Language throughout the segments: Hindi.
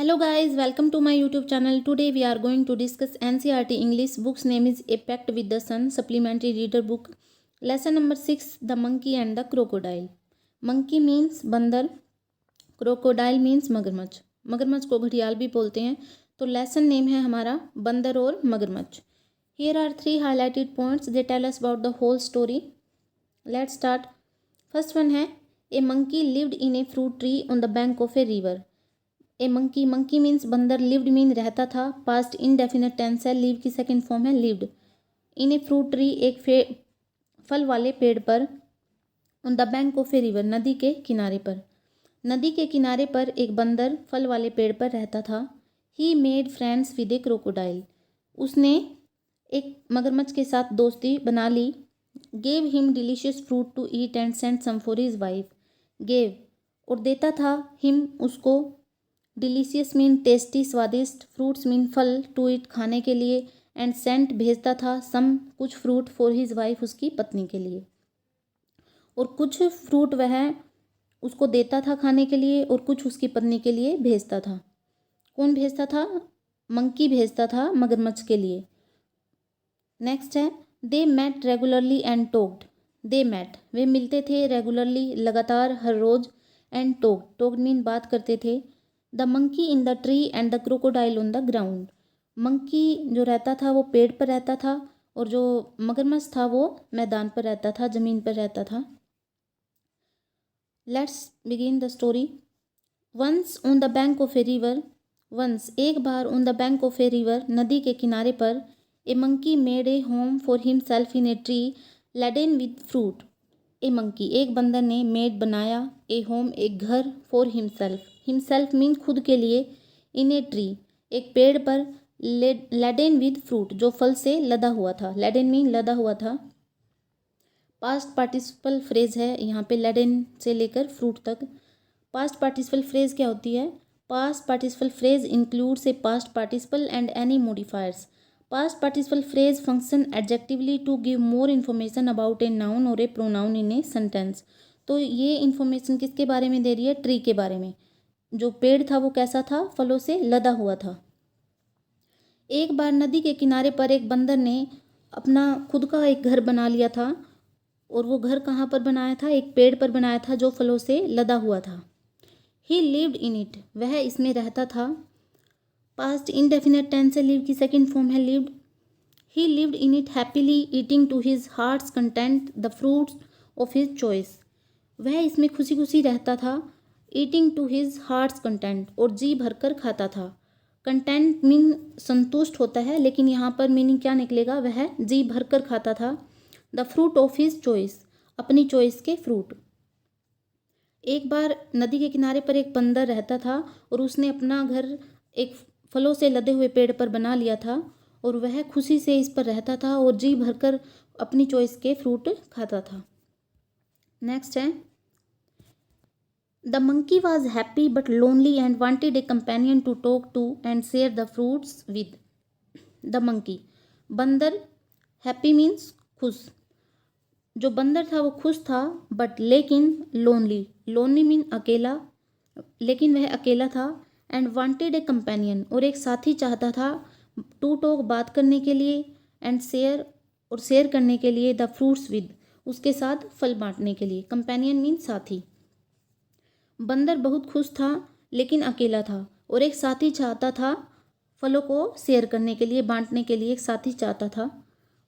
Hello guys, welcome to my YouTube channel. Today we are going to discuss NCERT English. Book's name is A Pact with the Sun, supplementary reader book. Lesson number 6, The Monkey and the Crocodile. Monkey means बंदर, crocodile means मगरमच्छ. मगरमच्छ को घड़ियाल भी बोलते हैं. तो लेसन नेम है हमारा बंदर और मगरमच्छ. Here are 3 highlighted points. They tell us about the whole story. Let's start. First one है, A monkey lived in a fruit tree on the bank of a river. A monkey means बंदर, लिव्ड मीन रहता था, पास्ट इनडेफिनेट टेंस है, लिव की सेकेंड फॉर्म है लिव्ड. इन ए फ्रूट ट्री एक फल वाले पेड़ पर, on the bank of a river नदी के किनारे पर. नदी के किनारे पर एक बंदर फल वाले पेड़ पर रहता था. He made friends with a crocodile. उसने एक मगरमच्छ के साथ दोस्ती बना ली. Gave him delicious fruit to eat and send some for his wife. Gave और देता था, हिम उसको, डिलीशियस मीन टेस्टी स्वादिष्ट, फ्रूट्स मीन फल, टू इट खाने के लिए, एंड सेंट भेजता था, सम कुछ फ्रूट, फॉर हिज वाइफ उसकी पत्नी के लिए. और कुछ फ्रूट वह उसको देता था खाने के लिए और कुछ उसकी पत्नी के लिए भेजता था. कौन भेजता था? मंकी भेजता था मगरमच्छ के लिए. नेक्स्ट है, they met regularly and talked. They met वे मिलते थे, रेगुलरली लगातार, हर रोज, एंड टॉक्ड मीन बात करते थे. The monkey in the tree and the crocodile on the ground. Monkey जो रहता था वो पेड़ पर रहता था और जो मगरमच्छ था वो मैदान पर रहता था, ज़मीन पर रहता था. Let's begin the story. Once on the bank of a river. Once एक बार, on the bank of a river नदी के किनारे पर, a monkey made a home for himself in a tree laden with fruit. A monkey एक बंदर ने मेड बनाया, ए होम एक घर, फॉर हिमसेल्फ, हिमसेल्फ मीन खुद के लिए, इन ए ट्री एक पेड़ पर, लेडेन विद फ्रूट जो फल से लदा हुआ था. लेडेन मीन लदा हुआ था. पास्ट पार्टिसिपल फ्रेज है यहाँ पे, लेडेन से लेकर फ्रूट तक. पास्ट पार्टिसिपल फ्रेज क्या होती है? Past participle phrase includes a past participle and any modifiers. Past participle phrase function adjectivally to give more information about a noun और a pronoun in a sentence. तो ये इन्फॉर्मेशन किसके बारे में दे रही है? ट्री के बारे में. जो पेड़ था वो कैसा था? फलों से लदा हुआ था. एक बार नदी के किनारे पर एक बंदर ने अपना खुद का एक घर बना लिया था. और वो घर कहाँ पर बनाया था? एक पेड़ पर बनाया था जो फलों से लदा हुआ था. ही लिव्ड इन इट वह इसमें रहता था. पास्ट इनडेफिनेट टेंस है, लिव की सेकेंड फॉर्म है lived. He lived in it happily eating to his heart's content the fruits of his choice. वह इसमें खुशी खुशी रहता था. Eating to his heart's content और जी भरकर खाता था. कंटेंट मीन संतुष्ट होता है, लेकिन यहाँ पर मीनिंग क्या निकलेगा? वह जी भरकर खाता था. The fruit of his choice अपनी चॉइस के फ्रूट. एक बार नदी के किनारे पर एक बंदर रहता था और उसने अपना घर एक फलों से लदे हुए पेड़ पर बना लिया था और वह खुशी से इस पर रहता था और जी भरकर अपनी चॉइस के फ्रूट खाता था. नेक्स्ट है, the monkey was happy but lonely and wanted a companion to talk to and share the fruits with. The monkey बंदर, हैप्पी मीन्स खुश. जो बंदर था वो खुश था, बट लेकिन लोनली, लोनली मीन अकेला, लेकिन वह अकेला था. एंड वांटेड ए कंपेनियन और एक साथी चाहता था, टू टॉक बात करने के लिए, एंड शेयर और शेयर करने के लिए, द फ्रूट्स विद उसके साथ फल बांटने के लिए. कंपेनियन मीन साथी. बंदर बहुत खुश था लेकिन अकेला था और एक साथी चाहता था फलों को शेयर करने के लिए, बांटने के लिए एक साथी चाहता था.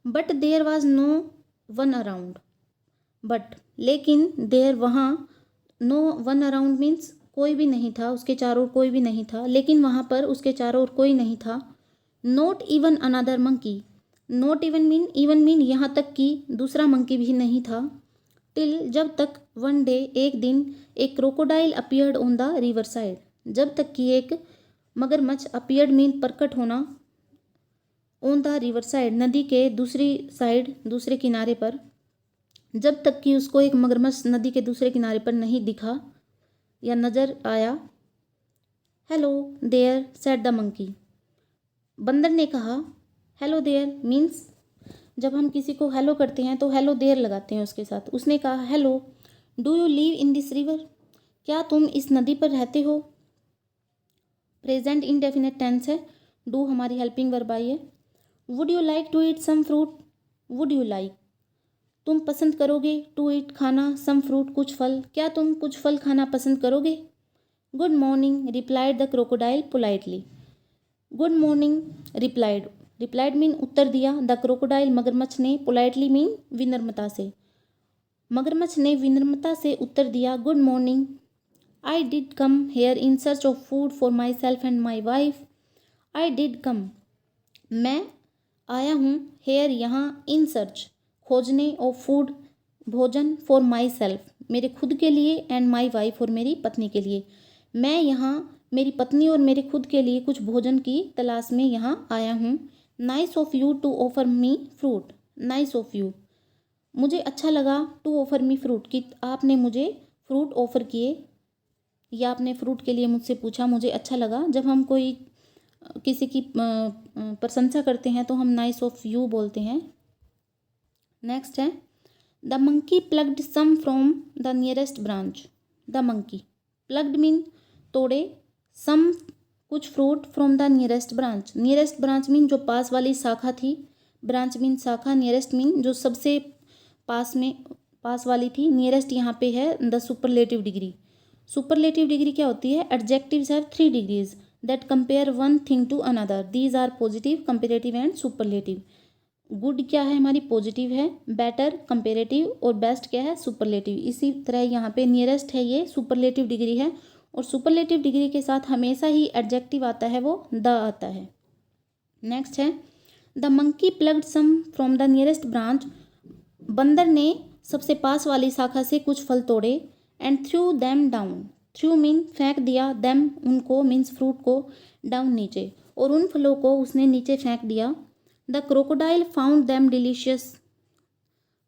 But there was no one around. But लेकिन, देयर वहाँ, नो वन अराउंड मीन्स कोई भी नहीं था, उसके चारों ओर कोई भी नहीं था, लेकिन वहाँ पर उसके चारों ओर कोई नहीं था. Not even another monkey. Not even mean यहाँ तक कि दूसरा मंकी भी नहीं था. टिल जब तक, वन डे एक दिन, एक crocodile appeared on the river side. जब तक कि एक मगरमच्छ, अपीयर्ड मीन प्रकट होना, ऑन द रिवर साइड नदी के दूसरी साइड, दूसरे किनारे पर. जब तक कि उसको एक मगरमच्छ नदी के दूसरे किनारे पर नहीं दिखा या नजर आया. Hello there said the monkey. बंदर ने कहा. हेलो देयर मीन्स जब हम किसी को हेलो करते हैं तो हेलो देयर लगाते हैं उसके साथ. उसने कहा, hello do you live in this river. क्या तुम इस नदी पर रहते हो? प्रेजेंट इंडेफिनिट टेंस है, डू हमारी हेल्पिंग वर्ब आई है। Would you like to eat some fruit, would you like, तुम पसंद करोगे, टू ईट खाना, सम फ्रूट कुछ फल, क्या तुम कुछ फल खाना पसंद करोगे। Good morning replied the crocodile politely, good morning replied, replied mean उत्तर दिया, द क्रोकोडाइल मगरमच्छ ने, पोलाइटली मीन विनम्रता से, मगरमच्छ ने विनम्रता से उत्तर दिया, good morning. I did come here in search of food for my self and my wife, I did कम, मैं आया हूँ, हेयर यहाँ, इन सर्च खोजने, ऑफ फूड भोजन, फॉर माई सेल्फ मेरे खुद के लिए, एंड माई वाइफ और मेरी पत्नी के लिए, मैं यहाँ मेरी पत्नी और मेरे खुद के लिए कुछ भोजन की तलाश में यहाँ आया हूँ। Nice of you to offer me fruit, nice of you, मुझे अच्छा लगा, टू ऑफर मी फ्रूट कि आपने मुझे फ्रूट ऑफर किए, या आपने फ्रूट के लिए मुझसे पूछा, मुझे अच्छा लगा। जब हम कोई किसी की प्रशंसा करते हैं तो हम नाइस ऑफ यू बोलते हैं। नेक्स्ट है the monkey plucked some from the nearest branch, the monkey plucked mean तोड़े, सम कुछ fruit, from the nearest branch, nearest branch mean जो पास वाली शाखा थी, ब्रांच मीन शाखा, नियरेस्ट मीन जो सबसे पास वाली थी, नियरेस्ट यहाँ पे है the superlative degree. Superlative degree क्या होती है, adjectives have 3 degrees that compare one thing to another, these are positive, comparative and superlative. Good क्या है हमारी पॉजिटिव है, बेटर कंपेरेटिव, और बेस्ट क्या है सुपरलेटिव। इसी तरह यहाँ पे नियरेस्ट है ये सुपरलेटिव डिग्री है, और सुपरलेटिव डिग्री के साथ हमेशा ही एडजेक्टिव आता है, वो द आता है। नेक्स्ट है the monkey plucked some from the nearest branch, बंदर ने सबसे पास वाली शाखा से कुछ फल तोड़े, and through them down, through mean फेंक दिया, देम उनको मीन्स फ्रूट को, डाउन नीचे, और उन फलों को उसने नीचे फेंक दिया। The crocodile found them delicious,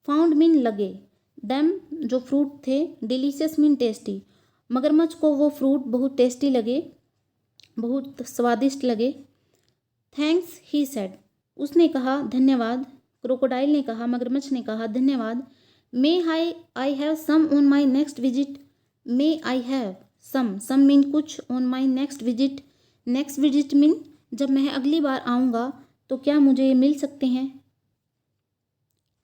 found mean लगे, देम जो फ्रूट थे, डिलीशियस मीन टेस्टी, मगरमच्छ को वो फ्रूट बहुत टेस्टी लगे, बहुत स्वादिष्ट लगे। थैंक्स ही सेड, उसने कहा धन्यवाद, क्रोकोडाइल ने कहा, मगरमच्छ ने कहा धन्यवाद। May I have some on my next visit, may I have some mean कुछ, on my next visit, next visit mean जब मैं अगली बार आऊँगा तो क्या मुझे ये मिल सकते हैं।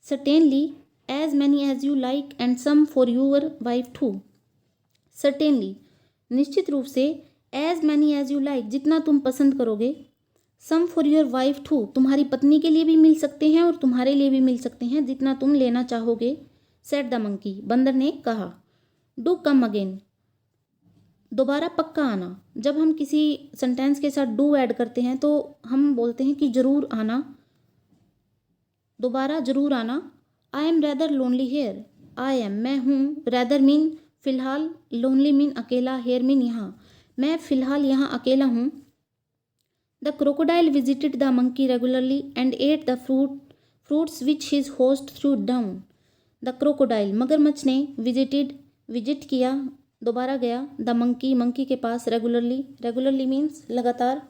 Certainly as many as you like and some for your wife too, certainly निश्चित रूप से, as many as you like जितना तुम पसंद करोगे, some for your wife too तुम्हारी पत्नी के लिए भी मिल सकते हैं और तुम्हारे लिए भी मिल सकते हैं, जितना तुम लेना चाहोगे। सेड द मंकी, बंदर ने कहा। डू कम अगेन, दोबारा पक्का आना, जब हम किसी सेंटेंस के साथ डू ऐड करते हैं तो हम बोलते हैं कि ज़रूर आना, दोबारा ज़रूर आना। I am rather lonely here, I am मैं हूँ, रैदर मीन फ़िलहाल, लोनली मीन अकेला, हेयर मीन यहाँ, मैं फ़िलहाल यहाँ अकेला हूँ। The crocodile visited the monkey regularly and ate the fruits which his host threw down, the crocodile मगरमच्छ ने विजिट किया, दोबारा गया, द मंकी के पास, रेगुलरली मीन्स लगातार,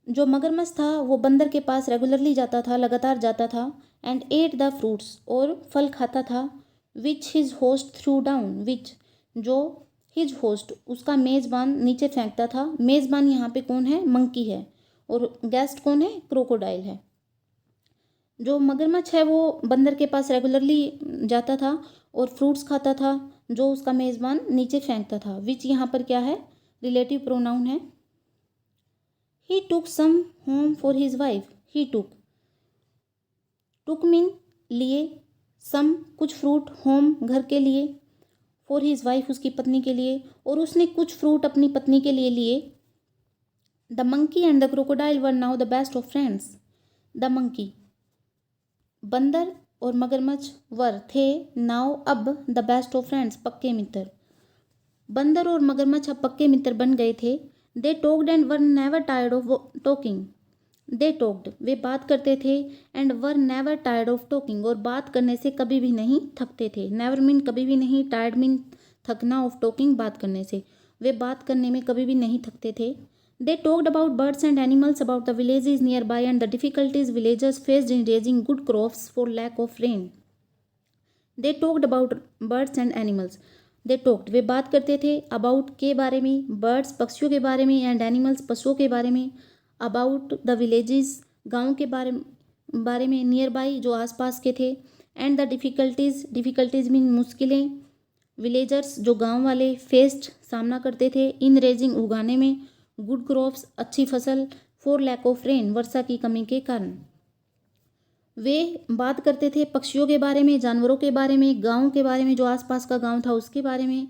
जो मगरमच्छ था वो बंदर के पास रेगुलरली जाता था, लगातार जाता था, एंड एट द फ्रूट्स और फल खाता था, which his host threw down, which जो हिज होस्ट उसका मेज़बान नीचे फेंकता था, मेज़बान यहाँ पे कौन है, मंकी है, और गेस्ट कौन है, क्रोकोडाइल है। जो मगरमच्छ है वो बंदर के पास रेगुलरली जाता था और फ्रूट्स खाता था, जो उसका मेज़बान नीचे फेंकता था। विच यहाँ पर क्या है, रिलेटिव प्रोनाउन है। He took some home for his wife, he took mean लिए, सम कुछ फ्रूट, होम घर के लिए, फॉर हिज वाइफ उसकी पत्नी के लिए, और उसने कुछ फ्रूट अपनी पत्नी के लिए लिए। The monkey and the crocodile were now the best of friends, the monkey बंदर और मगरमच्छ वर थे, नाउ अब, द बेस्ट ऑफ फ्रेंड्स पक्के मित्र, बंदर और मगरमच्छ अब पक्के मित्र बन गए थे। They talked and were never tired of talking, they talked वे बात करते थे, and were never tired of talking और बात करने से कभी भी नहीं थकते थे। नेवर मीन कभी भी नहीं, टायर्ड मीन थकना, ऑफ टॉकिंग बात करने से, वे बात करने में कभी भी नहीं थकते थे। They talked about birds and animals, about the villages nearby and the difficulties villagers faced in raising good crops for lack of rain. They talked about birds and animals. They talked, वे बात करते थे, अबाउट के बारे में, बर्ड्स पक्षियों के बारे में, एंड एनिमल्स पशुओं के बारे में, अबाउट द विलेजेस गाँव के बारे में, नियर बाई जो आसपास के थे, एंड द डिफ़िकल्टीज़ मीन मुश्किलें, विलेजर्स जो गांव वाले, फेस्ड सामना करते थे, इन रेजिंग उगाने में, गुड क्रॉप्स अच्छी फसल, फॉर लैक ऑफ रेन वर्षा की कमी के कारण। वे बात करते थे पक्षियों के बारे में, जानवरों के बारे में, गांव के बारे में जो आसपास का गांव था उसके बारे में,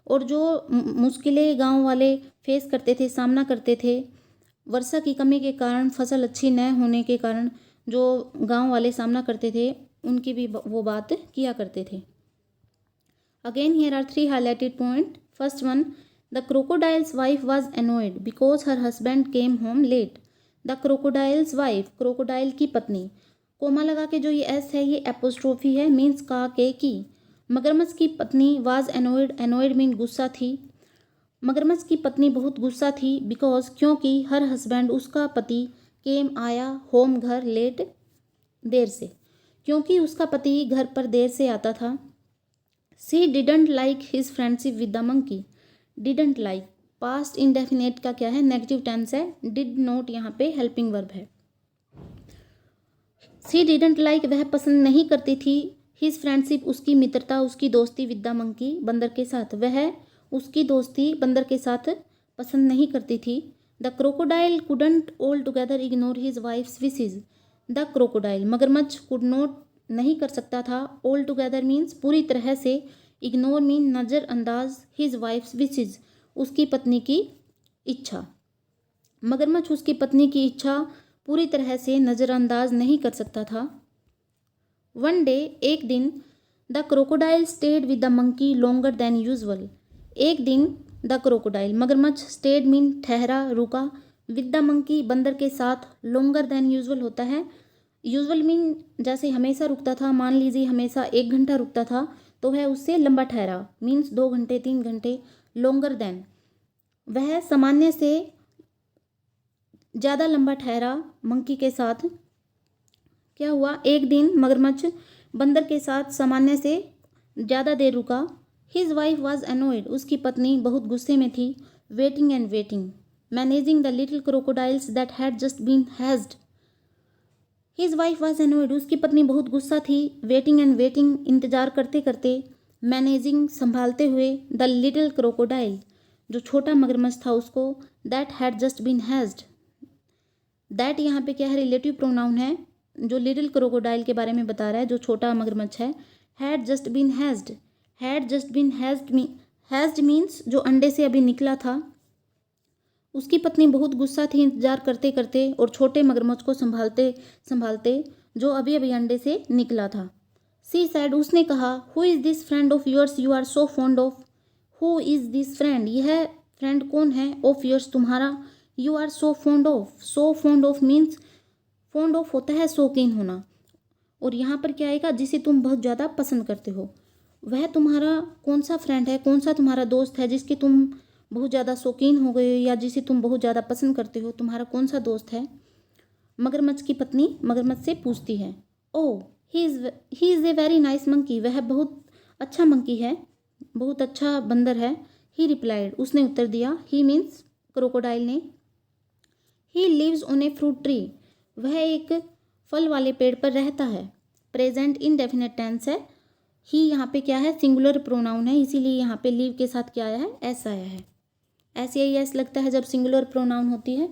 और जो मुश्किलें गांव वाले फेस करते थे, सामना करते थे वर्षा की कमी के कारण, फसल अच्छी न होने के कारण जो गांव वाले सामना करते थे, उनकी भी वो बात किया करते थे। Again, here are 3 highlighted points. First one, the crocodile's wife was annoyed because her husband came home late. The crocodile's wife, crocodile की पत्नी, कोमा लगा के जो ये एस है ये एपोस्ट्रोफी है, मीन्स का के की। मगरमच्छ की पत्नी was annoyed, annoyed मीन गुस्सा थी। मगरमच्छ की पत्नी बहुत गुस्सा थी, बिकॉज क्योंकि हर हस्बैंड उसका पति केम आया, होम घर, लेट देर से, क्योंकि उसका पति घर पर देर से आता था। She didn't like his friendship with the monkey. Didn't like past indefinite का क्या है, नेगेटिव टेंस है। डिड नॉट यहाँ पे हेल्पिंग वर्ब है। She didn't like वह पसंद नहीं करती थी, his friendship उसकी मित्रता, उसकी दोस्ती, with the monkey बंदर के साथ, वह उसकी दोस्ती बंदर के साथ पसंद नहीं करती थी। The crocodile couldn't altogether ignore his wife's wishes. The crocodile मगरमच्छ could not नहीं कर सकता था, ऑल टुगेदर मीन्स पूरी तरह से, इग्नोर मीन नज़रअंदाज, हिज वाइफ्स विशेज उसकी पत्नी की इच्छा। मगरमच्छ उसकी पत्नी की इच्छा पूरी तरह से नज़रअंदाज नहीं कर सकता था। वन डे एक दिन, the crocodile stayed with the monkey longer than usual. एक दिन द क्रोकोडाइल मगरमच्छ, स्टेड मीन ठहरा, रुका, विद द मंकी बंदर के साथ, लॉन्गर देन यूजुअल होता है, यूजुअल मीन जैसे हमेशा रुकता था, मान लीजिए हमेशा 1 घंटा रुकता था तो वह उससे लंबा ठहरा, मीन्स 2 घंटे 3 घंटे, लॉन्गर देन वह सामान्य से ज़्यादा लंबा ठहरा मंकी के साथ। क्या हुआ, एक दिन मगरमच्छ बंदर के साथ सामान्य से ज़्यादा देर रुका। हिज वाइफ वॉज एनोइड उसकी पत्नी बहुत गुस्से में थी। Waiting and waiting managing the little crocodiles that had just been hatched. His wife was annoyed उसकी पत्नी बहुत गुस्सा थी। वेटिंग एंड वेटिंग इंतज़ार करते करते, मैनेजिंग संभालते हुए, द लिटिल क्रोकोडाइल जो छोटा मगरमच्छ था उसको, that had just been hatched. That यहाँ पे क्या है, रिलेटिव प्रोनाउन है जो लिटिल क्रोकोडाइल के बारे में बता रहा है, जो छोटा मगरमच्छ है। Had just been hatched, had just been hatched means जो अंडे से अभी निकला था। उसकी पत्नी बहुत गुस्सा थी इंतजार करते करते और छोटे मगरमच्छ को संभालते संभालते जो अभी अभी अंडे से निकला था। सी सैड उसने कहा, who is this friend of yours you are so fond of. Who is this friend यह फ्रेंड कौन है, ऑफ योर्स तुम्हारा, you are so fond of, so fond of means fond of होता है शौकीन होना, और यहाँ पर क्या आएगा, जिसे तुम बहुत ज़्यादा पसंद करते हो। वह तुम्हारा कौन सा फ्रेंड है, कौन सा तुम्हारा दोस्त है जिसकी तुम बहुत ज़्यादा शौकीन हो गए हो या जिसे तुम बहुत ज़्यादा पसंद करते हो, तुम्हारा कौन सा दोस्त है। मगरमच्छ की पत्नी मगरमच्छ से पूछती है, oh he is a very nice monkey, वह बहुत अच्छा मंकी है, बहुत अच्छा बंदर है। ही रिप्लाइड उसने उत्तर दिया, ही मीन्स क्रोकोडाइल ने। He lives on a fruit tree वह एक फल वाले पेड़ पर रहता है। प्रेजेंट इनडेफिनेट टेंस है। ही यहाँ पे क्या है, सिंगुलर प्रोनाउन है, इसीलिए यहाँ पे लिव के साथ क्या आया है, एस आया है। ऐसे ही एस लगता है जब सिंगुलर प्रोनाउन होती है।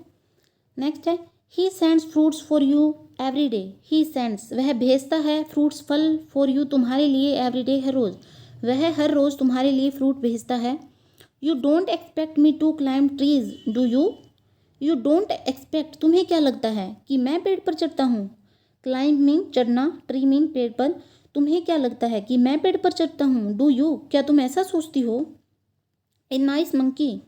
नेक्स्ट है, he sends fruits for you every day. He sends वह भेजता है, फ्रूट्स फल, फॉर यू तुम्हारे लिए, एवरी डे हर रोज़, वह हर रोज़ तुम्हारे लिए फ्रूट भेजता है। You don't expect me to climb trees do you. You don't expect तुम्हें क्या लगता है कि मैं पेड़ पर चढ़ता हूँ। क्लाइंब मीन चढ़ना, ट्री मीन पेड़ पर। तुम्हें क्या लगता है कि मैं पेड़ पर चढ़ता हूँ, डू यू क्या तुम ऐसा सोचती हो। ए नाइस मंकी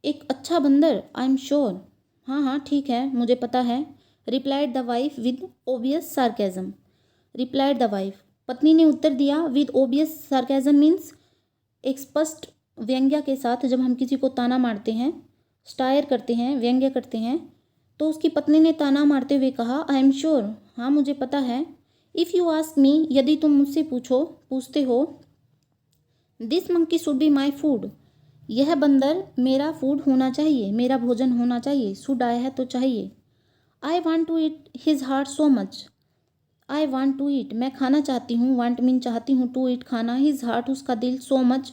एक अच्छा बंदर, आई एम श्योर हाँ हाँ ठीक है मुझे पता है। Replied the wife with obvious sarcasm. Replied the wife पत्नी ने उत्तर दिया, विद ओबियस सार्केज़म मीन्स एक स्पष्ट व्यंग्य के साथ। जब हम किसी को ताना मारते हैं, स्टायर करते हैं, व्यंग्य करते हैं, तो उसकी पत्नी ने ताना मारते हुए कहा, आई एम श्योर हाँ मुझे पता है। इफ़ यू आस्क मी यदि तुम मुझसे पूछते हो, this monkey should be my food, यह बंदर मेरा फूड होना चाहिए, मेरा भोजन होना चाहिए। शुड आया है तो चाहिए। I want to eat his heart so much, I want to eat मैं खाना चाहती हूँ, वांट मीन चाहती हूँ, टू ईट खाना, हिज हार्ट उसका दिल, सो मच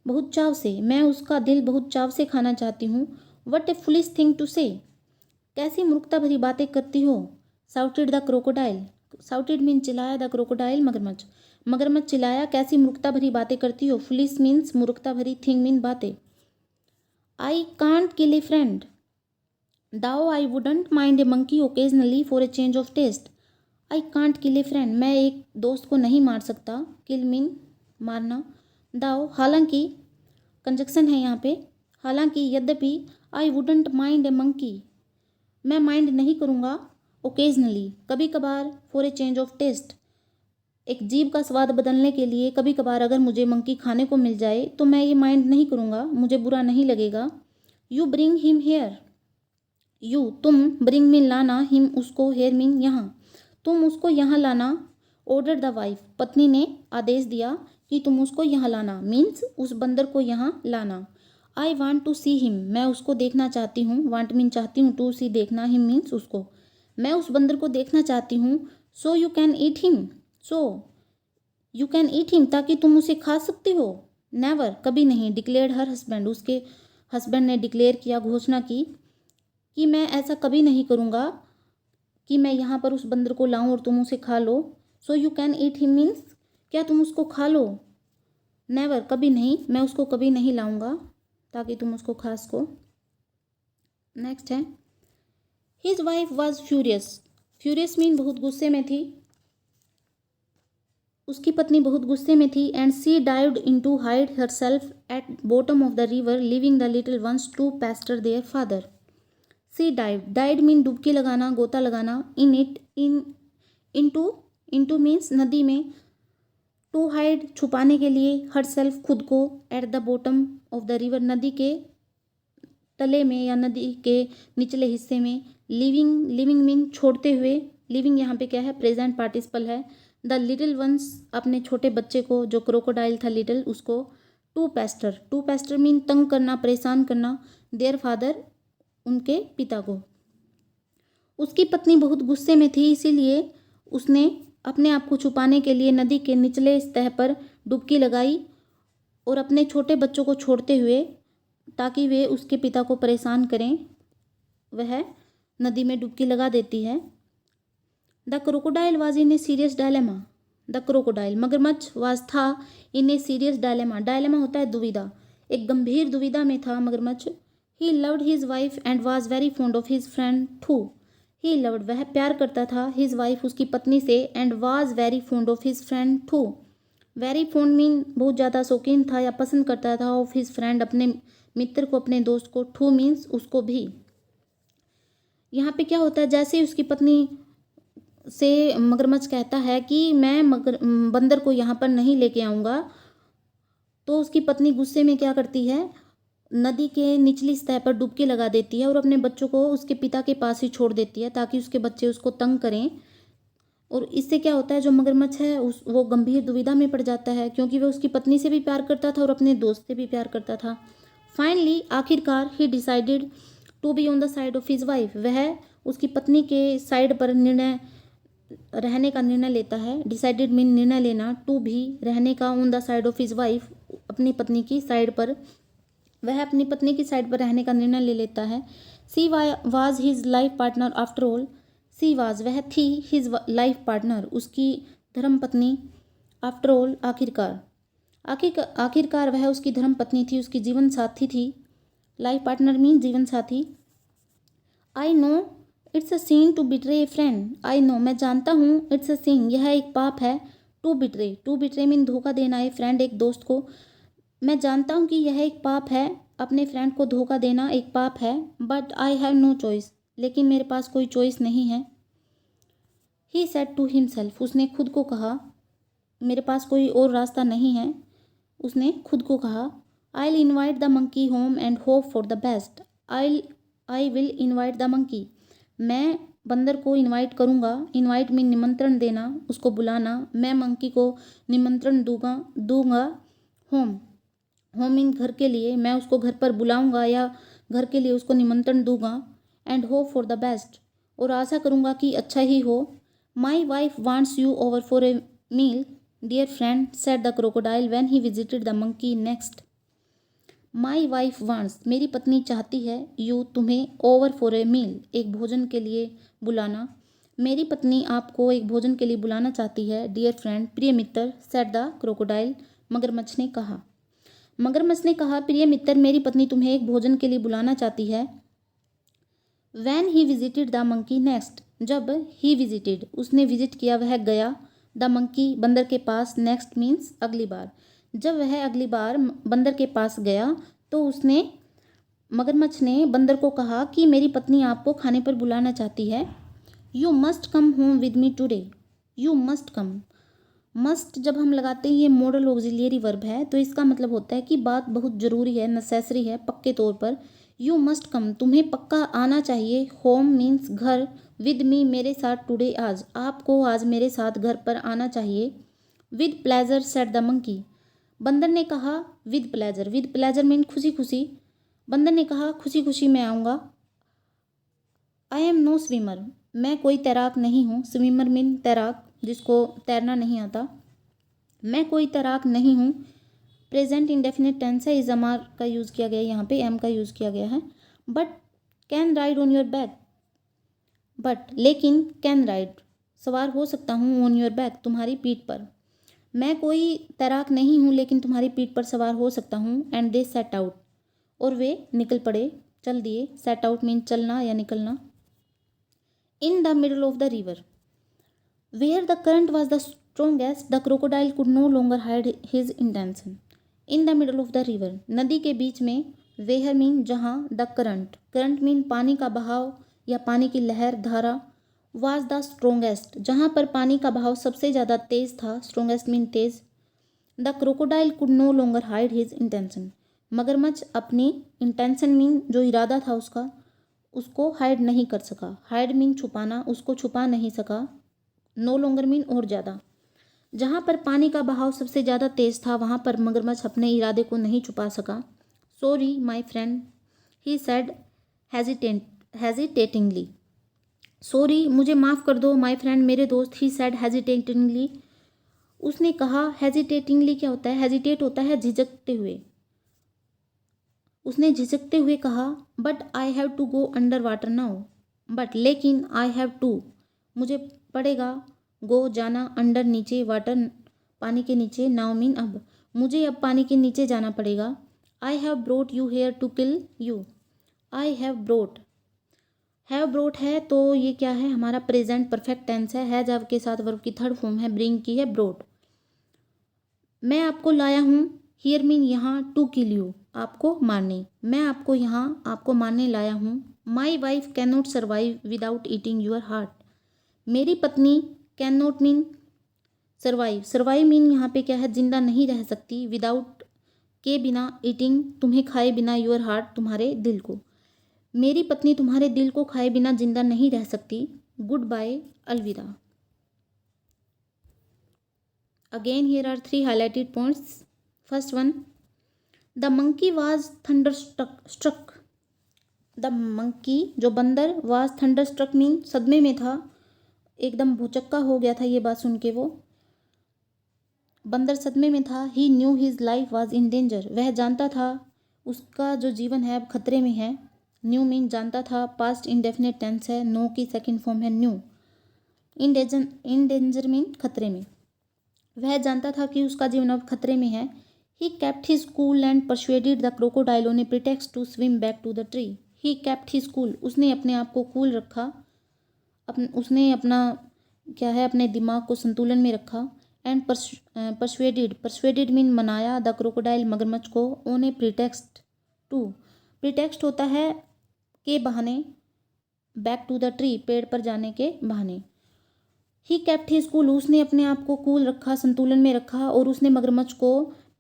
बहुत चाव से, मैं उसका दिल बहुत चाव से खाना चाहती हूँ। What a foolish thing to say, कैसी मूर्खता भरी बातें करती हो। Shouted the crocodile, shouted mean चिल्लाया, द क्रोकोडाइल मगरमच्छ, मगरमच्छ चिल्लाया, कैसी मूर्खता भरी बातें करती हो। फुलिश मीन्स मूर्खता भरी, थिंग मीन बातें। आई can't kill a friend, though I wouldn't mind a monkey occasionally for a change of taste. I can't kill a friend, मैं एक दोस्त को नहीं मार सकता, किल मीन मारना, दाओ हालांकि, कंजक्शन है यहाँ पे, हालांकि यद्यपि, I wouldn't mind a monkey मैं माइंड नहीं करूँगा, ओकेजनली कभी कभार, for a change of taste एक जीभ का स्वाद बदलने के लिए, कभी कभार अगर मुझे मंकी खाने को मिल जाए तो मैं ये माइंड नहीं करूँगा, मुझे बुरा नहीं लगेगा। You bring him hair, you तुम, ब्रिंग मीन लाना, हिम उसको, हेयर मीन यहाँ, तुम उसको यहाँ लाना। ऑर्डर द वाइफ, पत्नी ने आदेश दिया कि तुम उसको यहाँ लाना, मीन्स उस बंदर को यहाँ लाना। I want to see him, मैं उसको देखना चाहती हूँ, वांट मीन चाहती हूँ, टू सी देखना, हिम मीन्स उसको, मैं उस बंदर को देखना चाहती हूँ। सो you can eat him, so you can eat him ताकि तुम उसे खा सकती हो। नेवर कभी नहीं, डिक्लेयर्ड हर हस्बैंड, उसके हस्बैंड ने डिक्लेयर किया, घोषणा की कि मैं ऐसा कभी नहीं करूँगा कि मैं यहाँ पर उस बंदर को लाऊं और तुम उसे खा लो। So you can eat him means क्या तुम उसको खा लो। नेवर कभी नहीं, मैं उसको कभी नहीं लाऊंगा ताकि तुम उसको खा सको। नेक्स्ट है, his wife was furious, furious mean बहुत गुस्से में थी, उसकी पत्नी बहुत गुस्से में थी। And she dived into hide herself at bottom of the river, leaving the little ones to pester their father. She dive, dived mean डुबकी लगाना, गोता लगाना। In it, into, into means नदी में, टू हाइड छुपाने के लिए, हर सेल्फ खुद को, at the bottom of the river नदी के तले में या नदी के निचले हिस्से में। लिविंग, लिविंग मीन छोड़ते हुए, लिविंग यहाँ पे क्या है, प्रेजेंट पार्टिसिपल है। द लिटिल वंस अपने छोटे बच्चे को, जो क्रोकोडाइल था लिटिल, उसको। To pester, to pester mean तंग करना, परेशान करना। देयर फादर उनके पिता को। उसकी पत्नी बहुत गुस्से में थी, इसीलिए उसने अपने आप को छुपाने के लिए नदी के निचले सतह पर डुबकी लगाई और अपने छोटे बच्चों को छोड़ते हुए, ताकि वे उसके पिता को परेशान करें, वह नदी में डुबकी लगा देती है। The crocodile was in a serious dilemma, the crocodile मगरमच्छ वाज था, in a serious dilemma, dilemma होता है दुविधा, एक गंभीर दुविधा में था मगरमच्छ। He loved his wife and was very fond of his friend too, he loved वह प्यार करता था, हिज वाइफ उसकी पत्नी से, and was very fond of his friend too, very fond mean बहुत ज़्यादा शौकीन था या पसंद करता था, ऑफ हिज फ्रेंड अपने मित्र को, अपने दोस्त को, टू मीन्स उसको भी। यहाँ पे क्या होता है, जैसे ही उसकी पत्नी से मगरमच्छ कहता है कि मैं बंदर को यहाँ पर नहीं लेके आऊँगा, तो उसकी पत्नी गुस्से में क्या करती है, नदी के निचली सतह पर डुबकी लगा देती है और अपने बच्चों को उसके पिता के पास ही छोड़ देती है, ताकि उसके बच्चे उसको तंग करें। और इससे क्या होता है, जो मगरमच्छ है वो गंभीर दुविधा में पड़ जाता है, क्योंकि वह उसकी पत्नी से भी प्यार करता था और अपने दोस्त से भी प्यार करता था। फाइनली आखिरकार, he decided to be on the side of his wife, वह उसकी पत्नी के साइड पर रहने का निर्णय लेता है। डिसाइडेड मीन निर्णय लेना, टू भी रहने का, on the side of his wife अपनी पत्नी की साइड पर, वह अपनी पत्नी की साइड पर रहने का निर्णय ले लेता है। She was his life partner after all, she was वह थी, हिज लाइफ पार्टनर उसकी धर्म पत्नी, आफ्टर ऑल आखिरकार, आखिरकार वह उसकी धर्म पत्नी थी, उसकी जीवन साथी थी। लाइफ पार्टनर मीन जीवन साथी। I know it's a sin to betray a friend, I know मैं जानता हूँ, इट्स अ सीन यह एक पाप है, टू बिट्रे मीन धोखा देना, ए फ्रेंड एक दोस्त को, मैं जानता हूँ कि यह एक पाप है, अपने फ्रेंड को धोखा देना एक पाप है। But I have no choice, लेकिन मेरे पास कोई चॉइस नहीं है। ही सेड टू हिमसेल्फ, उसने खुद को कहा, मेरे पास कोई और रास्ता नहीं है, उसने खुद को कहा। I will invite the monkey home and hope for the best, I will invite the monkey, मैं बंदर को इनवाइट करूँगा, इनवाइट मीन निमंत्रण देना, उसको बुलाना, मैं मंकी को निमंत्रण दूंगा, होम होम मीन घर के लिए, मैं उसको घर पर बुलाऊंगा या घर के लिए उसको निमंत्रण दूंगा। And hope for the best, और आशा करूंगा कि अच्छा ही हो। My wife wants you over for a meal dear friend said the crocodile when he visited the monkey next. My wife wants, मेरी पत्नी चाहती है, यू तुम्हें, ओवर फॉर ए मील, एक भोजन के लिए बुलाना। मेरी पत्नी आपको एक भोजन के लिए बुलाना चाहती है, डियर फ्रेंड, प्रिय मित्र, सेड द क्रोकोडाइल, मगरमच्छ ने कहा। मगरमच्छ ने कहा, प्रिय मित्र, मेरी पत्नी तुम्हें एक भोजन के लिए बुलाना चाहती है। When he visited the monkey next, जब ही विजिटेड, उसने विजिट किया, वह गया, द मंकी, बंदर के पास, नेक्स्ट मीन्स अगली बार, जब वह अगली बार बंदर के पास गया तो उसने, मगरमच्छ ने बंदर को कहा कि मेरी पत्नी आपको खाने पर बुलाना चाहती है। You must come home with me today, you must come, must जब हम लगाते हैं ये मॉडल ऑक्सिलियरी वर्ब है, तो इसका मतलब होता है कि बात बहुत ज़रूरी है, नेसेसरी है, पक्के तौर पर। यू मस्ट कम, तुम्हें पक्का आना चाहिए, होम मीन्स घर, विद मी, मेरे साथ, टुडे, आज, आपको आज मेरे साथ घर पर आना चाहिए। With pleasure said the monkey, बंदर ने कहा, विद प्लेजर मीन खुशी खुशी, बंदर ने कहा खुशी खुशी मैं आऊँगा। आई एम नो स्विमर, मैं कोई तैराक नहीं हूँ, स्विमर मीन तैराक, जिसको तैरना नहीं आता, मैं कोई तैराक नहीं हूँ। प्रेजेंट इंडेफिनिट टेंस है, इज अमार का यूज़ किया गया है, यहाँ पे एम का यूज़ किया गया है। But can ride on your back, but लेकिन, कैन राइड, सवार हो सकता हूँ, ऑन योर बैक, तुम्हारी पीठ पर, मैं कोई तैराक नहीं हूँ लेकिन तुम्हारी पीठ पर सवार हो सकता हूँ। एंड दे सेट आउट, और वे निकल पड़े, चल दिए, सेट आउट मीन चलना या निकलना। In the middle of the river, where the current was the strongest, the crocodile could no longer hide his intention. In the middle of the river, नदी के बीच में, वेयर मीन जहाँ, द करंट, करंट मीन पानी का बहाव या पानी की लहर, धारा, वाज द स्ट्रोंगेस्ट, जहाँ पर पानी का बहाव सबसे ज़्यादा तेज था, स्ट्रोंगेस्ट मीन तेज। The crocodile could no longer hide his intention, मगरमच्छ अपनी, इंटेंशन मीन जो इरादा था उसका, उसको हाइड नहीं कर सका, हाइड मीन छुपाना, उसको छुपा नहीं सका। नो लॉन्गर मीन और ज़्यादा, जहाँ पर पानी का बहाव सबसे ज़्यादा तेज था वहाँ पर मगरमच्छ अपने इरादे को नहीं छुपा सका। Sorry my friend, he said hesitatingly, sorry मुझे माफ़ कर दो, माई फ्रेंड मेरे दोस्त, ही सेड हेजिटेटिंगली, उसने कहा, हेजिटेटिंगली क्या होता है, हेजिटेट होता है झिझकते हुए, उसने झिझकते हुए कहा, but I have to go under water now, but लेकिन, आई हैव टू, मुझे पड़ेगा, गो जाना, अंडर नीचे, वाटर पानी के नीचे, नाउ मीन अब, मुझे अब पानी के नीचे जाना पड़ेगा। I have brought you here to kill you, I have brought है तो ये क्या है, हमारा प्रेजेंट परफेक्ट टेंस है जब के साथ वर्ब की थर्ड फॉर्म है, ब्रिंग की है, ब्रोट। मैं आपको लाया हूँ, हियर मीन यहाँ, टू किल यू, आपको मारने, मैं आपको यहाँ, आपको मारने लाया हूँ। My wife can not survive without eating your heart, मेरी पत्नी, can not mean survive mean यहाँ पे क्या है, जिंदा नहीं रह सकती, विदाउट के बिना, ईटिंग तुम्हें खाए बिना, योर हार्ट तुम्हारे दिल को, मेरी पत्नी तुम्हारे दिल को खाए बिना जिंदा नहीं रह सकती। गुड बाय, अलविदा। Again here are 3 highlighted points. First one, the monkey was thunderstruck, the monkey जो बंदर, वाज थंडर स्ट्रक मीन सदमे में था, एकदम भौचक्का हो गया था ये बात सुन के, वो बंदर सदमे में था। He knew his life was in danger, वह जानता था उसका जो जीवन है अब खतरे में है। न्यू मीन जानता था, पास्ट इंडेफिनिट टेंस है, नो की सेकंड फॉर्म है न्यू। इन डेंजर मीन खतरे में, वह जानता था कि उसका जीवन अब खतरे में है। He kept his cool and persuaded the crocodile on a pretext to swim back to the tree. He kept his cool, उसने अपने आप को कूल रखा, उसने अपना क्या है, अपने दिमाग को संतुलन में रखा। एंड परसुएडेड मीन मनाया, द क्रोकोडाइल मगरमच्छ को, on a pretext to, pretext होता है के बहाने, बैक टू द ट्री पेड़ पर जाने के बहाने। ही केप्ट हिज कूल, उसने अपने आप को कूल रखा, संतुलन में रखा, और उसने मगरमच्छ को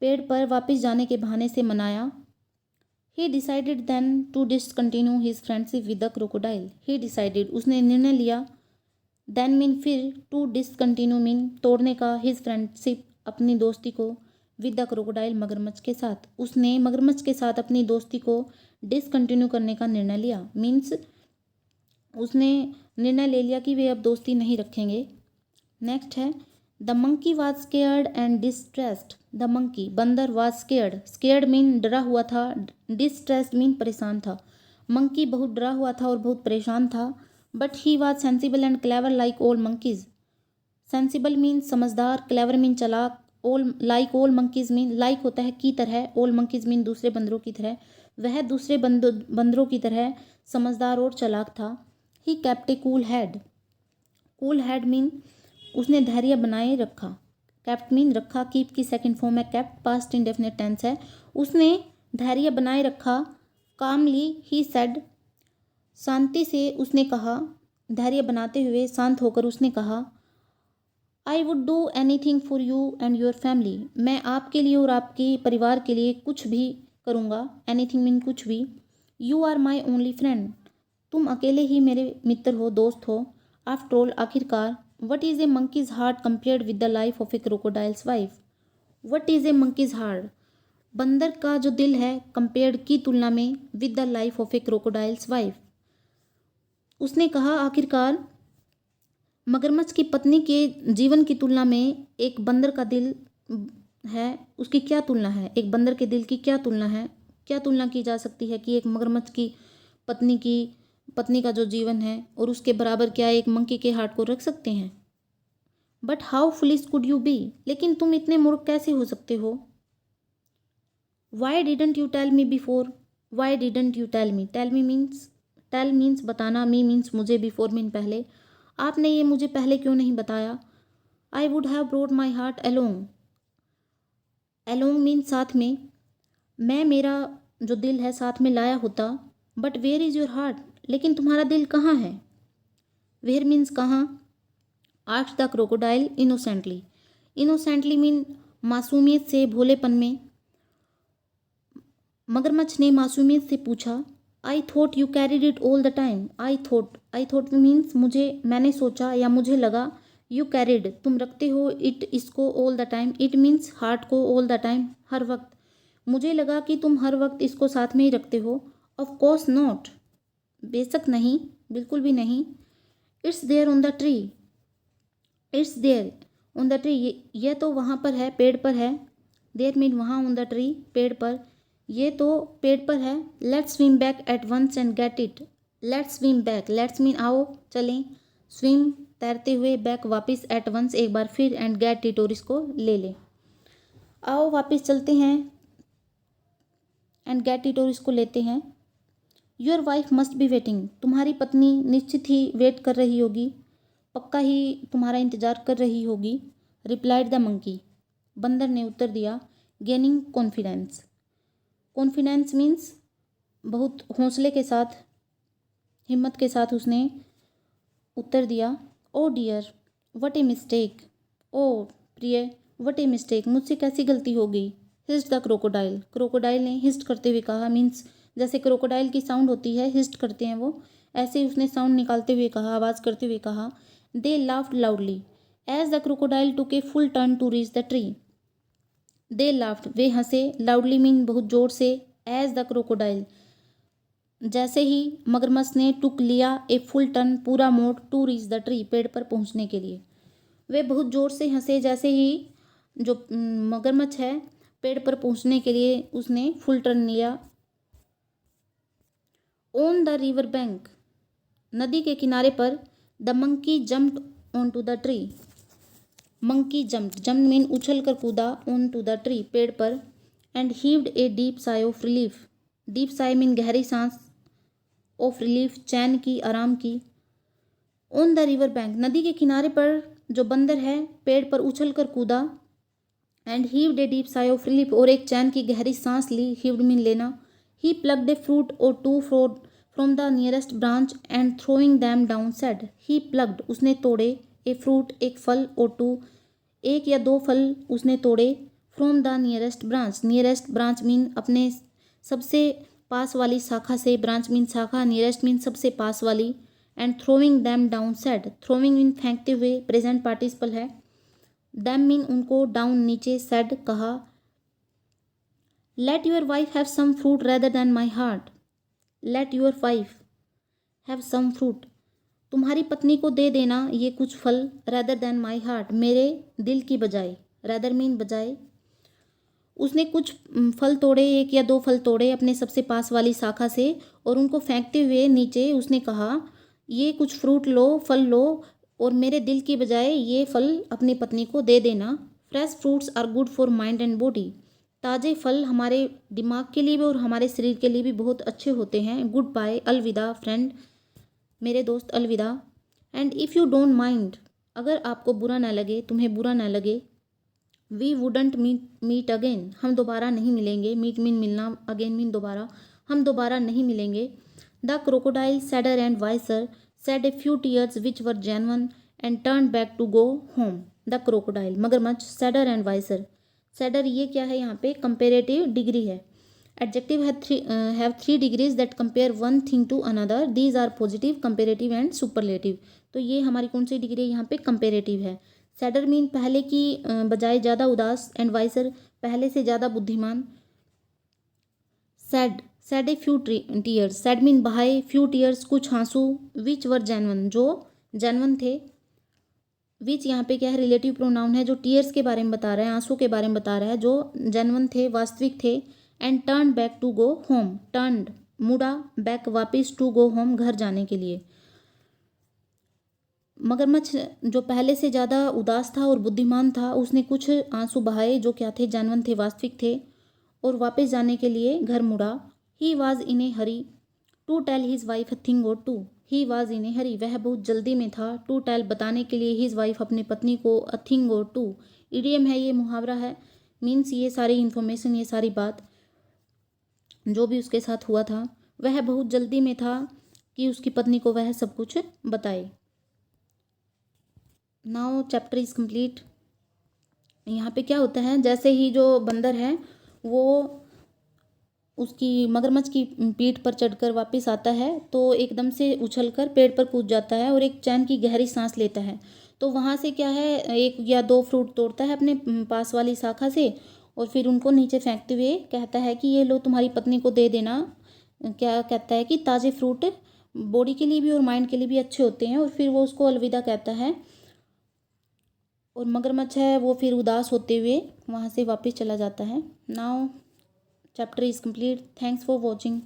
पेड़ पर वापस जाने के बहाने से मनाया। He decided then to discontinue his friendship with the crocodile. He decided, उसने निर्णय लिया, देन मीन फिर, टू डिसकंटिन्यू मीन तोड़ने का, हिज फ्रेंडशिप अपनी दोस्ती को, विद द क्रोकोडाइल, मगरमच्छ के साथ। उसने मगरमच्छ के साथ अपनी दोस्ती को डिसकंटिन्यू करने का निर्णय लिया। मीन्स उसने निर्णय ले लिया कि वे अब दोस्ती नहीं रखेंगे। नेक्स्ट है the monkey was scared and distressed. The monkey, बंदर, वाज स्केयर्ड, स्केयर्ड मीन डरा हुआ था, डिस्ट्रेस्ड मीन परेशान था। मंकी बहुत डरा हुआ था और बहुत परेशान था। But he was sensible and clever like all monkeys. Sensible mean समझदार, क्लेवर मीन चालाक, all like all monkeys mean like होता है की तरह, ऑल मंकीज मीन दूसरे बंदरों की तरह। वह दूसरे बंदरों की तरह समझदार और चालाक था। He kept A cool head. Cool head mean उसने धैर्य बनाए रखा। केप्ट मीन रखा, कीप की सेकंड फॉर्म है केप्ट, पास्ट इंडेफिनिट टेंस है। उसने धैर्य बनाए रखा। कामली ही सेड, शांति से उसने कहा, धैर्य बनाते हुए शांत होकर उसने कहा, I would do anything for you and your family. मैं आपके लिए और आपके परिवार के लिए कुछ भी करूँगा। एनीथिंग मीन कुछ भी। You are my only friend, तुम अकेले ही मेरे मित्र हो, दोस्त हो। आफ्टर ऑल, आखिरकार, what is a monkey's heart compared with the life of a crocodile's wife. What is a monkey's heart, बंदर का जो दिल है, कंपेयर्ड की तुलना में, with the life of a crocodile's wife. उसने कहा आखिरकार मगरमच्छ की पत्नी के जीवन की तुलना में एक बंदर का दिल है, उसकी क्या तुलना है, एक बंदर के दिल की क्या तुलना है, क्या तुलना की जा सकती है कि एक मगरमच्छ की पत्नी का जो जीवन है और उसके बराबर क्या एक मंकी के हार्ट को रख सकते हैं। But how foolish could you be, लेकिन तुम इतने मूर्ख कैसे हो सकते हो। Why didn't you tell me before, why didn't you tell me, tell means बताना, मी मीन्स मुझे, बिफोर मीन पहले। आपने ये मुझे पहले क्यों नहीं बताया। I would have brought my heart along, along mean साथ में, मैं मेरा जो दिल है साथ में लाया होता। But where is your heart, लेकिन तुम्हारा दिल कहाँ है। वेयर मीन्स कहाँ। Asked the crocodile innocently, innocently mean मासूमियत से, भोलेपन में। मगरमच्छ ने मासूमियत से पूछा, I thought you carried it all the time. I thought means मुझे, मैंने सोचा या मुझे लगा, यू कैरिड तुम रखते हो, इट इसको, all the time, it means heart को, ऑल द टाइम हर वक्त। मुझे लगा कि तुम हर वक्त इसको साथ में ही रखते हो। ऑफ कोर्स नॉट, बेशक नहीं, बिल्कुल भी नहीं। It's there on the tree, it's there on the tree, यह तो वहाँ पर है, पेड़ पर है। देयर मीन वहाँ, ऑन द ट्री पेड़ पर, ये तो पेड़ पर है। Let's swim back at once and get it. Let's swim back, let's mean आओ चलें, स्विम तैरते हुए, बैक वापस, एट वंस एक बार फिर, एंड गेट इट और इसको ले लें। आओ वापस चलते हैं, एंड गेट इट और इसको लेते हैं। Your wife must be waiting, तुम्हारी पत्नी निश्चित ही वेट कर रही होगी, पक्का ही तुम्हारा इंतजार कर रही होगी। रिप्लाइड द मंकी, बंदर ने उत्तर दिया। गेनिंग कॉन्फिडेंस, कॉन्फिडेंस मीन्स बहुत हौसले के साथ, हिम्मत के साथ उसने उत्तर दिया। ओ डियर वट ए मिस्टेक, ओ प्रिय वट ए मिस्टेक, मुझसे कैसी गलती हो गई। हिस्ट द क्रोकोडाइल, क्रोकोडाइल ने हिस्ट करते हुए कहा। मीन्स जैसे क्रोकोडाइल की साउंड होती है, हिस्ट करते हैं वो, ऐसे ही उसने साउंड निकालते हुए कहा, आवाज़ करते हुए कहा। They laughed loudly as the crocodile took a full turn to reach the tree. They laughed, वे हंसे, लाउडली मीन बहुत ज़ोर से, एज द क्रोकोडाइल जैसे ही मगरमच्छ ने टुक लिया, ए फुल टर्न पूरा मोड़, टू रीच द ट्री पेड़ पर पहुंचने के लिए। वे बहुत ज़ोर से हंसे जैसे ही जो मगरमच्छ है पेड़ पर पहुंचने के लिए उसने फुल टर्न लिया। ऑन द रिवर बैंक, नदी के किनारे पर, the monkey jumped on to the tree. Monkey jumped mean उछल कर कूदा, ऑन टू द ट्री पेड़ पर, and heaved a deep sigh of relief. Deep sigh mean गहरी सांस, ऑफ रिलीफ चैन की, आराम की। ऑन द रिवर बैंक, नदी के किनारे पर जो बंदर है पेड़ पर उछल कर कूदा, and heaved a deep sigh of relief और एक चैन की गहरी सांस ली, हीव्ड मीन लेना। He plucked a fruit or two from the nearest branch and throwing them down said. He plucked उसने तोड़े, ए फ्रूट एक फल, और टू एक या दो फल उसने तोड़े, from the nearest branch, nearest branch mean अपने सबसे पास वाली शाखा से, ब्रांच मीन शाखा, नियरेस्ट मीन सबसे पास वाली, and throwing them down said, throwing mean फेंकते हुए, प्रेजेंट पार्टिसिपल है। दैम मीन उनको, डाउन नीचे, सेड कहा, let your wife have some fruit rather than my heart. Let your wife have some fruit, तुम्हारी पत्नी को दे देना ये कुछ फल, रेदर दैन माई हार्ट, मेरे दिल की बजाय। रेदर मीन बजाय। उसने कुछ फल तोड़े, एक या दो फल तोड़े अपने सबसे पास वाली शाखा से और उनको फेंकते हुए नीचे उसने कहा, ये कुछ फ्रूट लो, फल लो और मेरे दिल की बजाय ये फल अपनी पत्नी को दे देना। Fresh fruits are good for mind and body. ताज़े फल हमारे दिमाग के लिए भी और हमारे शरीर के लिए भी बहुत अच्छे होते हैं। गुड बाय, अलविदा फ्रेंड, मेरे दोस्त अलविदा। And if you don't mind, अगर आपको बुरा ना लगे, तुम्हें बुरा ना लगे, वी वुडंट मीट अगेन, हम दोबारा नहीं मिलेंगे। मीट मीन मिलना, अगेन मीन दोबारा, हम दोबारा नहीं मिलेंगे। The crocodile sadder and wiser shed a few tears which were genuine and turn back to go home. The crocodile, मगरमच्छ, सैडर एंड वाइसर। सैडर ये क्या है, यहाँ पे कंपेरेटिव डिग्री है। Adjective have 3 degrees that compare one thing to another, these are positive, comparative and superlative. तो ये हमारी कौन सी डिग्री है, यहाँ पे कंपेरेटिव है। सैडर मीन पहले की बजाय ज़्यादा उदास, एंड वाइसर पहले से ज़्यादा बुद्धिमान। Shed a few tears, shed mean बहाए, फ्यू टीयर्स कुछ आंसू, विच वर जेन्युइन जो जेन्युइन थे। विच यहाँ पे क्या है, रिलेटिव प्रोनाउन है जो टीयर्स के बारे में बता रहा है, आंसू के बारे में बता रहा है, जो जेन्युइन थे, वास्तविक थे। And turn back to go home, turn मुड़ा, बैक वापिस, टू गो होम घर जाने के लिए। मगरमच्छ जो पहले से ज़्यादा उदास था और बुद्धिमान था, उसने कुछ आंसू बहाए जो क्या थे, जेन्युइन थे, वास्तविक थे, और वापस जाने के लिए घर मुड़ा। He was in a hurry to tell his wife a thing or two. He was in a hurry, वह बहुत जल्दी में था, टू टेल बताने के लिए, हिज वाइफ अपनी पत्नी को, अ थिंग और टू इडियम है, ये मुहावरा है, मीन्स ये सारी इन्फॉर्मेशन, ये सारी बात जो भी उसके साथ हुआ था, वह बहुत जल्दी में था कि उसकी पत्नी को वह सब कुछ बताए। Now chapter is complete. यहाँ पे क्या होता है, जैसे ही जो बंदर है वो उसकी मगरमच्छ की पीठ पर चढ़कर वापस आता है तो एकदम से उछलकर पेड़ पर कूद जाता है और एक चैन की गहरी सांस लेता है। तो वहाँ से क्या है, एक या दो फ्रूट तोड़ता है अपने पास वाली शाखा से और फिर उनको नीचे फेंकते हुए कहता है कि ये लो तुम्हारी पत्नी को दे देना। क्या कहता है कि ताज़े फ्रूट बॉडी के लिए भी और माइंड के लिए भी अच्छे होते हैं, और फिर वो उसको अलविदा कहता है और मगरमच्छ है वो फिर उदास होते हुए वहाँ से वापस चला जाता है। Now chapter is complete. Thanks for watching.